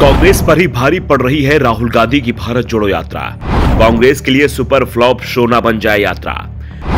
कांग्रेस पर ही भारी पड़ रही है राहुल गांधी की भारत जोड़ो यात्रा। कांग्रेस के लिए सुपर फ्लॉप शो न बन जाए यात्रा।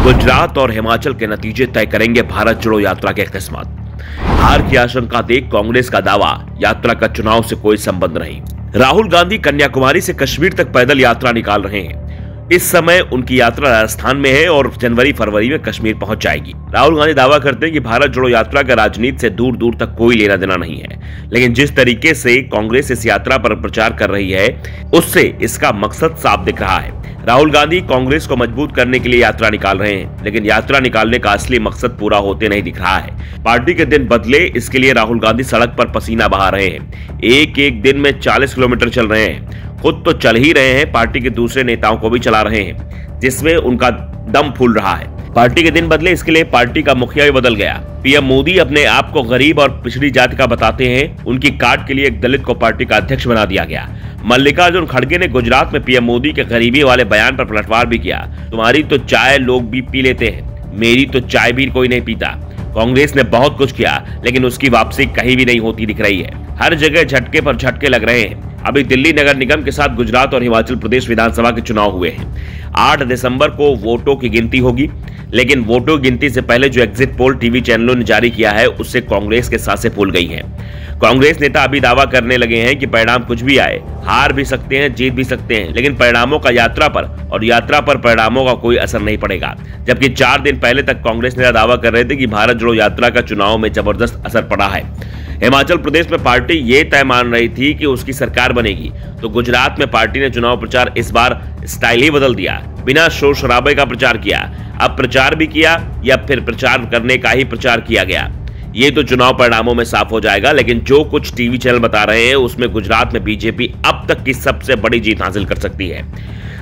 गुजरात और हिमाचल के नतीजे तय करेंगे भारत जोड़ो यात्रा की किस्मत। हार की आशंका देख कांग्रेस का दावा, यात्रा का चुनाव से कोई संबंध नहीं। राहुल गांधी कन्याकुमारी से कश्मीर तक पैदल यात्रा निकाल रहे हैं। इस समय उनकी यात्रा राजस्थान में है और जनवरी फरवरी में कश्मीर पहुंच जाएगी। राहुल गांधी दावा करते हैं कि भारत जोड़ो यात्रा का राजनीति से दूर दूर तक कोई लेना देना नहीं है, लेकिन जिस तरीके से कांग्रेस इस यात्रा पर प्रचार कर रही है उससे इसका मकसद साफ दिख रहा है। राहुल गांधी कांग्रेस को मजबूत करने के लिए यात्रा निकाल रहे हैं, लेकिन यात्रा निकालने का असली मकसद पूरा होते नहीं दिख रहा है। पार्टी के दिन बदले, इसके लिए राहुल गांधी सड़क पर पसीना बहा रहे हैं। एक एक दिन में 40 किलोमीटर चल रहे हैं। खुद तो चल ही रहे हैं, पार्टी के दूसरे नेताओं को भी चला रहे हैं, जिसमें उनका दम फूल रहा है। पार्टी के दिन बदले, इसके लिए पार्टी का मुखिया भी बदल गया। पीएम मोदी अपने आप को गरीब और पिछड़ी जाति का बताते हैं। उनकी काट के लिए एक दलित को पार्टी का अध्यक्ष बना दिया गया। मल्लिकार्जुन खड़गे ने गुजरात में पीएम मोदी के गरीबी वाले बयान पर पलटवार भी किया। तुम्हारी तो चाय लोग भी पी लेते हैं, मेरी तो चाय भी कोई नहीं पीता। कांग्रेस ने बहुत कुछ किया, लेकिन उसकी वापसी कहीं भी नहीं होती दिख रही है। हर जगह झटके पर झटके लग रहे हैं। अभी दिल्ली नगर निगम के साथ गुजरात और हिमाचल प्रदेश विधानसभा के चुनाव हुए हैं। 8 दिसंबर को वोटों की गिनती होगी, लेकिन वोटों की गिनती से पहले जो एग्जिट पोल टीवी चैनलों ने जारी किया है उससे कांग्रेस के सांसें फूल गई हैं। कांग्रेस नेता अभी दावा करने लगे हैं कि परिणाम कुछ भी आए, हार भी सकते हैं, जीत भी सकते हैं, लेकिन परिणामों का यात्रा पर और यात्रा पर परिणामों का कोई असर नहीं पड़ेगा। जबकि 4 दिन पहले तक कांग्रेस नेता दावा कर रहे थे कि भारत जोड़ो यात्रा का चुनाव में जबरदस्त असर पड़ा है। हिमाचल प्रदेश में पार्टी ये तय मान रही थी कि उसकी सरकार बनेगी, तो गुजरात में पार्टी ने चुनाव प्रचार इस बार स्टाइल ही बदल दिया। बिना शोर शराबे का प्रचार किया। अब प्रचार भी किया या फिर प्रचार करने का ही प्रचार किया गया, ये तो चुनाव परिणामों में साफ हो जाएगा। लेकिन जो कुछ टीवी चैनल बता रहे हैं उसमें गुजरात में बीजेपी अब तक की सबसे बड़ी जीत हासिल कर सकती है।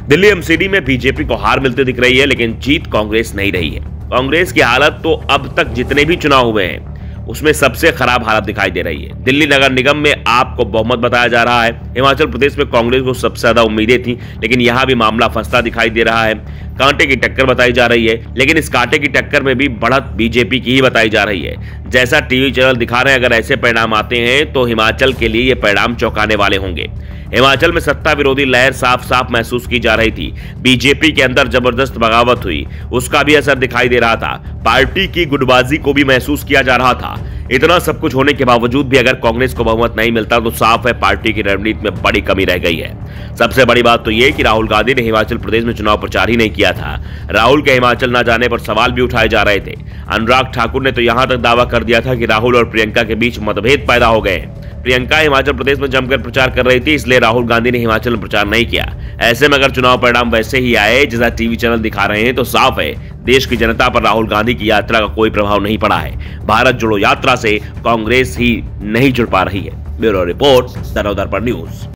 दिल्ली एमसीडी में बीजेपी को हार मिलती दिख रही है, लेकिन जीत कांग्रेस नहीं रही है। कांग्रेस की हालत तो अब तक जितने भी चुनाव हुए हैं उसमें सबसे खराब हालत दिखाई दे रही है। दिल्ली नगर निगम में आपको बहुमत बताया जा रहा है। हिमाचल प्रदेश में कांग्रेस को सबसे ज्यादा उम्मीदें थी, लेकिन यहां भी मामला फंसता दिखाई दे रहा है। कांटे की टक्कर बताई जा रही है, लेकिन इस कांटे की टक्कर में भी बढ़त बीजेपी की ही बताई जा रही है। जैसा टीवी चैनल दिखा रहे हैं, अगर ऐसे परिणाम आते हैं तो हिमाचल के लिए ये परिणाम चौंकाने वाले होंगे। हिमाचल में सत्ता विरोधी लहर साफ साफ महसूस की जा रही थी। बीजेपी के अंदर जबरदस्त बगावत हुई, उसका भी असर दिखाई दे रहा था। पार्टी की गुटबाजी को भी महसूस किया जा रहा था। इतना सब कुछ होने के बावजूद भी अगर कांग्रेस को बहुमत नहीं मिलता तो साफ है पार्टी की रणनीति में बड़ी कमी रह गई है। सबसे बड़ी बात तो यह कि राहुल गांधी ने हिमाचल प्रदेश में चुनाव प्रचार ही नहीं किया था। राहुल के हिमाचल न जाने पर सवाल भी उठाए जा रहे थे। अनुराग ठाकुर ने तो यहां तक दावा कर दिया था कि राहुल और प्रियंका के बीच मतभेद पैदा हो गए। प्रियंका हिमाचल प्रदेश में जमकर प्रचार कर रही थी, इसलिए राहुल गांधी ने हिमाचल में प्रचार नहीं किया। ऐसे में अगर चुनाव परिणाम वैसे ही आए जैसा टीवी चैनल दिखा रहे हैं तो साफ है देश की जनता पर राहुल गांधी की यात्रा का कोई प्रभाव नहीं पड़ा है। भारत जोड़ो यात्रा से कांग्रेस ही नहीं जुड़ पा रही है। ब्यूरो रिपोर्ट, दरअदर पर न्यूज।